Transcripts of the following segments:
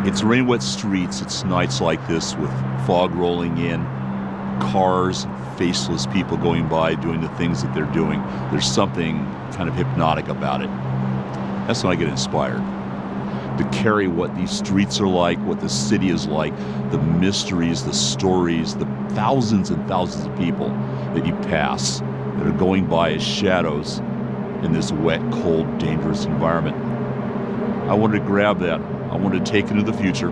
It's rain-wet streets, it's nights like this with fog rolling in, cars, faceless people going by doing the things that they're doing. There's something kind of hypnotic about it. That's when I get inspired to carry what these streets are like, what the city is like, the mysteries, the stories, the thousands and thousands of people that you pass that are going by as shadows in this wet, cold, dangerous environment. I wanted to grab that. I wanted to take it into the future,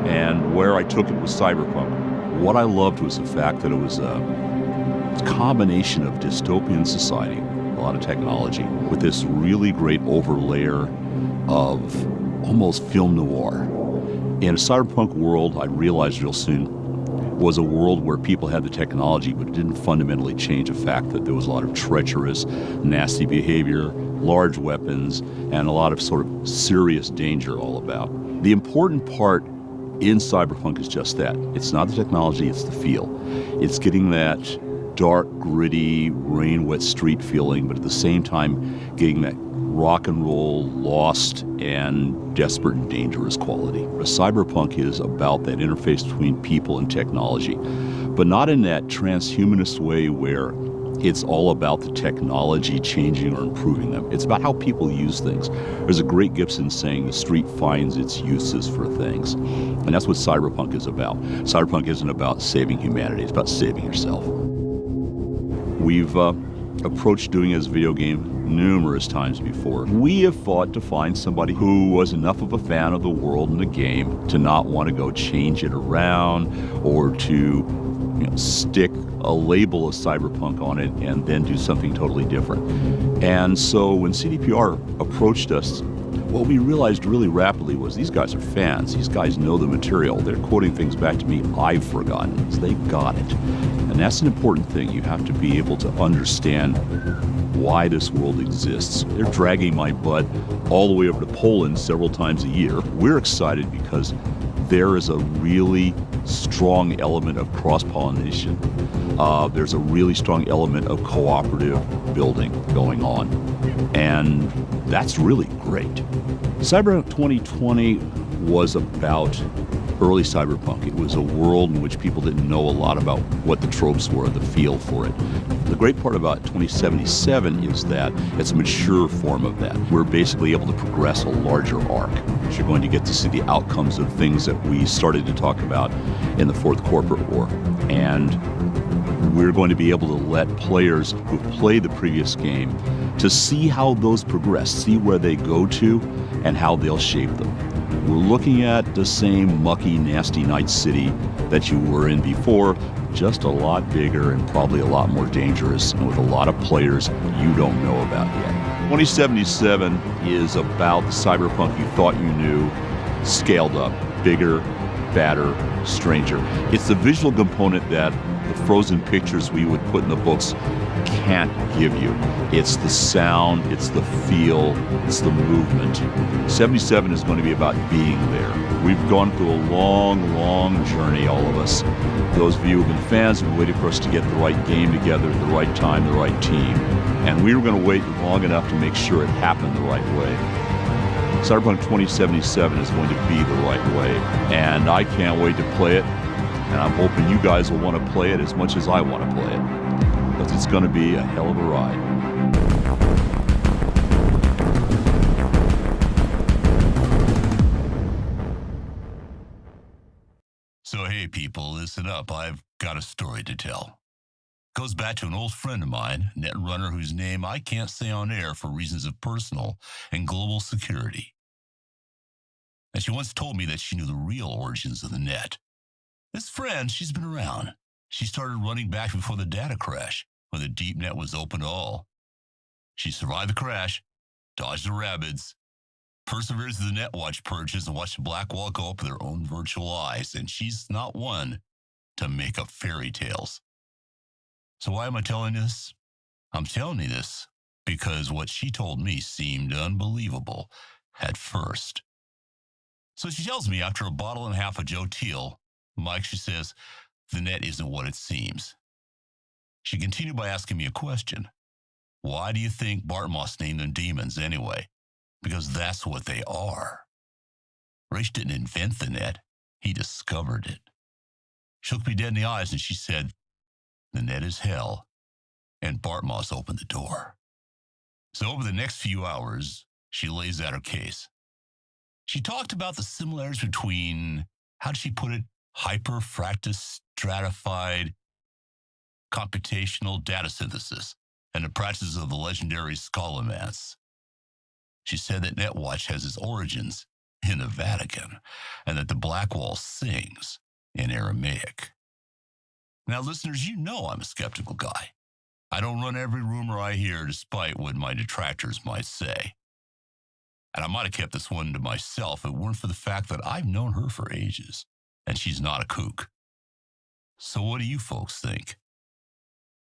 and where I took it was Cyberpunk. What I loved was the fact that it was a combination of dystopian society, a lot of technology, with this really great overlayer of almost film noir. In a cyberpunk world, I realized real soon, was a world where people had the technology, but it didn't fundamentally change the fact that there was a lot of treacherous, nasty behavior, large weapons, and a lot of sort of serious danger all about. The important part in Cyberpunk is just that. It's not the technology, it's the feel. It's getting that dark, gritty, rain-wet street feeling, but at the same time getting that rock and roll, lost, and desperate and dangerous quality. Cyberpunk is about that interface between people and technology, but not in that transhumanist way where it's all about the technology changing or improving them. It's about how people use things. There's a great Gibson saying, the street finds its uses for things. And that's what Cyberpunk is about. Cyberpunk isn't about saving humanity, it's about saving yourself. We've approached doing it as a video game numerous times before. We have fought to find somebody who was enough of a fan of the world and the game to not want to go change it around or to stick a label of Cyberpunk on it and then do something totally different. And so when CdPr approached us, what we realized really rapidly was these guys are fans. These guys know the material. They're quoting things back to me I've forgotten. So they got it. And that's an important thing. You have to be able to understand why this world exists. They're dragging my butt all the way over to Poland several times a year. We're excited because there is a really strong element of cross-pollination. There's a really strong element of cooperative building going on. And that's really great. Cyberpunk 2020 was about early cyberpunk. It was a world in which people didn't know a lot about what the tropes were, the feel for it. The great part about 2077 is that it's a mature form of that. We're basically able to progress a larger arc. You're going to get to see the outcomes of things that we started to talk about in the Fourth Corporate War. And we're going to be able to let players who've played the previous game to see how those progress, see where they go to, and how they'll shape them. We're looking at the same mucky, nasty Night City that you were in before, just a lot bigger and probably a lot more dangerous, and with a lot of players you don't know about yet. 2077 is about the cyberpunk you thought you knew, scaled up, bigger, badder, stranger. It's the visual component that the frozen pictures we would put in the books can't give you. It's the sound, it's the feel, it's the movement. 77 is going to be about being there. We've gone through a long, long journey, all of us. Those of you who've been fans have waited for us to get the right game together at the right time, the right team. And we were going to wait long enough to make sure it happened the right way. Cyberpunk 2077 is going to be the right way. And I can't wait to play it. And I'm hoping you guys will want to play it as much as I want to play it. Because it's going to be a hell of a ride. So hey people, listen up. I've got a story to tell. Goes back to an old friend of mine, a netrunner whose name I can't say on air for reasons of personal and global security. And she once told me that she knew the real origins of the net. This friend, she's been around. She started running back before the data crash, when the deep net was open to all. She survived the crash, dodged the rapids, persevered through the netwatch purges, and watched the black wall go up with her own virtual eyes, and she's not one to make up fairy tales. So why am I telling you this? I'm telling you this because what she told me seemed unbelievable at first. So she tells me after a bottle and a half of Joe Teal, Mike, she says, the net isn't what it seems. She continued by asking me a question. Why do you think Bartmoss named them demons anyway? Because that's what they are. Rach didn't invent the net. He discovered it. She looked me dead in the eyes and she said, "The net is hell." And Bart Moss opened the door. So over the next few hours, she lays out her case. She talked about the similarities between, how did she put it, hyperfractal stratified computational data synthesis and the practices of the legendary Scholomance. She said that NetWatch has its origins in the Vatican and that the Black Wall sings in Aramaic. Now, listeners, you know I'm a skeptical guy. I don't run every rumor I hear despite what my detractors might say. And I might have kept this one to myself if it weren't for the fact that I've known her for ages, and she's not a kook. So what do you folks think?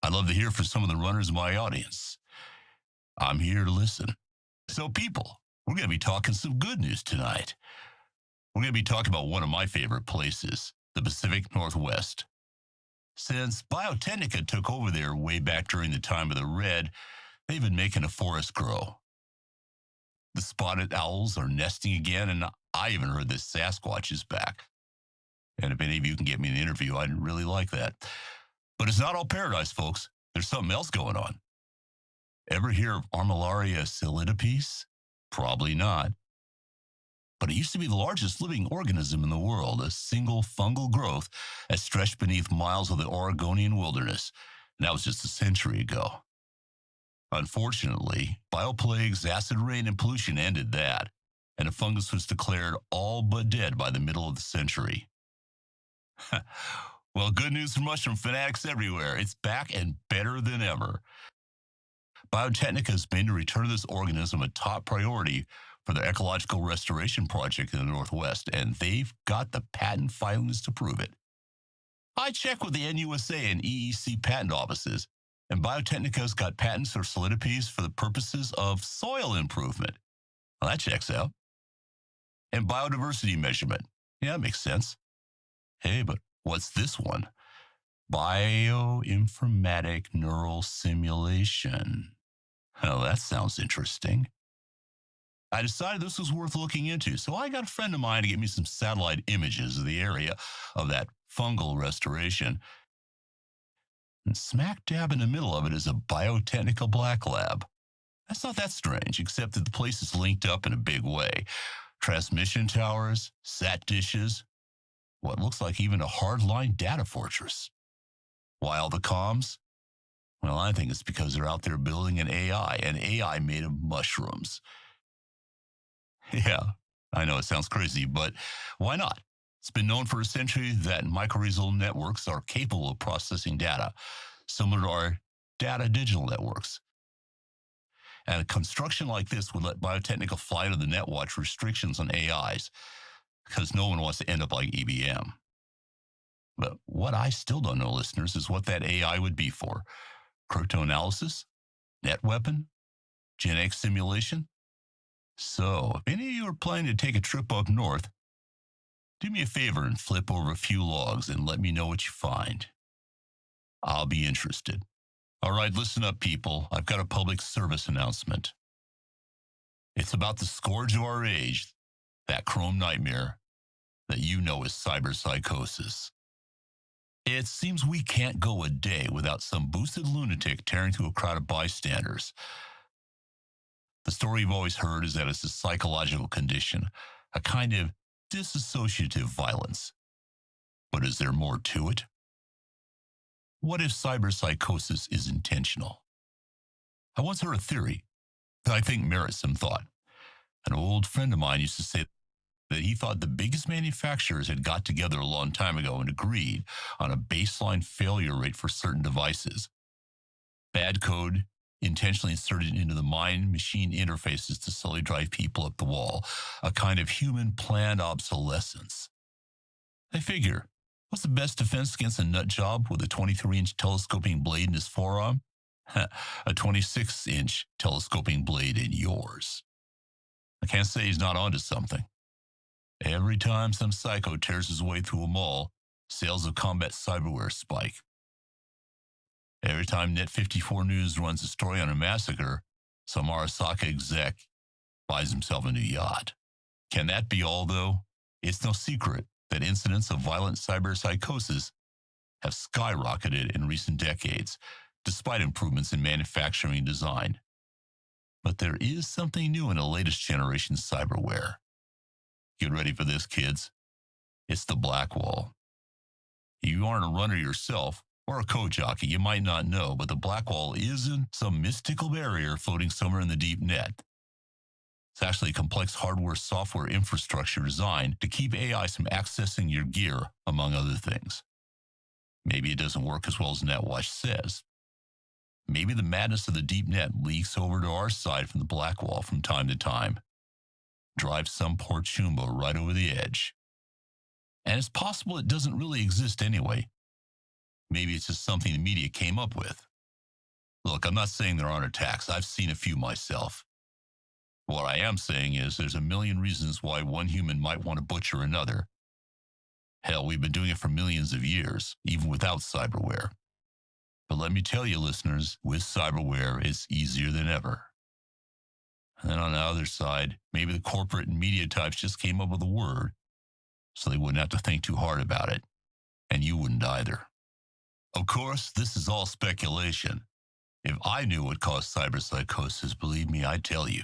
I'd love to hear from some of the runners in my audience. I'm here to listen. So people, we're going to be talking some good news tonight. We're going to be talking about one of my favorite places, the Pacific Northwest. Since Biotechnica took over there way back during the time of the Red, they've been making a forest grow. The spotted owls are nesting again, and I even heard that Sasquatch is back. And if any of you can get me an interview, I'd really like that. But it's not all paradise, folks. There's something else going on. Ever hear of Armillaria solidipes? Probably not. But it used to be the largest living organism in the world, a single fungal growth that stretched beneath miles of the Oregonian wilderness. And that was just a century ago. Unfortunately, bioplagues, acid rain, and pollution ended that, and the fungus was declared all but dead by the middle of the century. Well, good news for mushroom fanatics everywhere. It's back and better than ever. Biotechnica has made the return of this organism a top priority for their ecological restoration project in the Northwest, and they've got the patent filings to prove it. I checked with the NUSA and EEC patent offices, and Biotechnica's got patents for solidipes for the purposes of soil improvement. Well, that checks out. And biodiversity measurement. Yeah, that makes sense. Hey, but what's this one? Bioinformatic neural simulation. Oh, that sounds interesting. I decided this was worth looking into, so I got a friend of mine to get me some satellite images of the area of that fungal restoration. And smack dab in the middle of it is a Biotechnica black lab. That's not that strange, except that the place is linked up in a big way. Transmission towers, sat dishes, what looks like even a hardline data fortress. Why all the comms? Well, I think it's because they're out there building an AI made of mushrooms. Yeah, I know it sounds crazy, but why not? It's been known for a century that mycorrhizal networks are capable of processing data, similar to our data digital networks. And a construction like this would let Biotechnica fly under the NetWatch restrictions on AIs, because no one wants to end up like EBM. But what I still don't know, listeners, is what that AI would be for. Cryptoanalysis? Net weapon? Genetic simulation? So, if any of you are planning to take a trip up north, do me a favor and flip over a few logs and let me know what you find. I'll be interested. All right, listen up, people. I've got a public service announcement. It's about the scourge of our age, that chrome nightmare that you know as cyberpsychosis. It seems we can't go a day without some boosted lunatic tearing through a crowd of bystanders. The story you've always heard is that it's a psychological condition, a kind of dissociative violence. But is there more to it? What if cyberpsychosis is intentional? I once heard a theory that I think merits some thought. An old friend of mine used to say that he thought the biggest manufacturers had got together a long time ago and agreed on a baseline failure rate for certain devices. Bad code intentionally inserted into the mind-machine interfaces to slowly drive people up the wall, a kind of human planned obsolescence. I figure, what's the best defense against a nut job with a 23-inch telescoping blade in his forearm? A 26-inch telescoping blade in yours. I can't say he's not onto something. Every time some psycho tears his way through a mall, sales of combat cyberware spike. Every time Net54 News runs a story on a massacre, some Arasaka exec buys himself a new yacht. Can that be all, though? It's no secret that incidents of violent cyberpsychosis have skyrocketed in recent decades, despite improvements in manufacturing and design. But there is something new in the latest generation cyberware. Get ready for this, kids. It's the black wall. You aren't a runner yourself or a code jockey, you might not know, but the black wall isn't some mystical barrier floating somewhere in the deep net. It's actually a complex hardware software infrastructure designed to keep AIs from accessing your gear, among other things. Maybe it doesn't work as well as NetWatch says. Maybe the madness of the deep net leaks over to our side from the black wall from time to time. Drives some poor chumbo right over the edge. And it's possible it doesn't really exist anyway. Maybe it's just something the media came up with. Look, I'm not saying there aren't attacks. I've seen a few myself. What I am saying is there's a million reasons why one human might want to butcher another. Hell, we've been doing it for millions of years, even without cyberware. But let me tell you, listeners, with cyberware, it's easier than ever. And then on the other side, maybe the corporate and media types just came up with a word so they wouldn't have to think too hard about it. And you wouldn't either. Of course, this is all speculation. If I knew what caused cyberpsychosis, believe me, I'd tell you.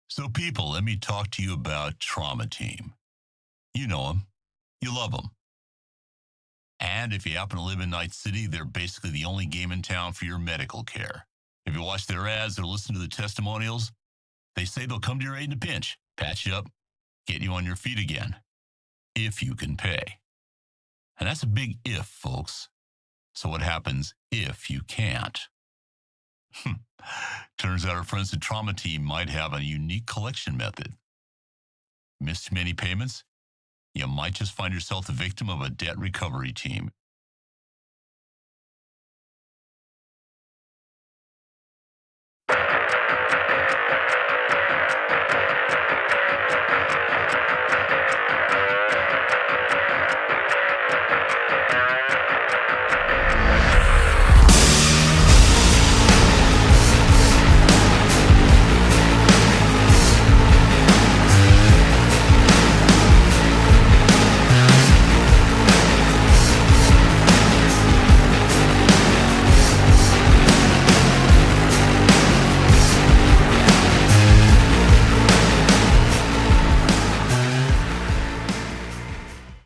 So people, let me talk to you about Trauma Team. You know them. You love them. And if you happen to live in Night City, they're basically the only game in town for your medical care. If you watch their ads or listen to the testimonials, they say they'll come to your aid in a pinch, patch you up, get you on your feet again. If you can pay. And that's a big if, folks. So what happens if you can't? Turns out our friends at Trauma Team might have a unique collection method. Missed many payments? You might just find yourself the victim of a debt recovery team.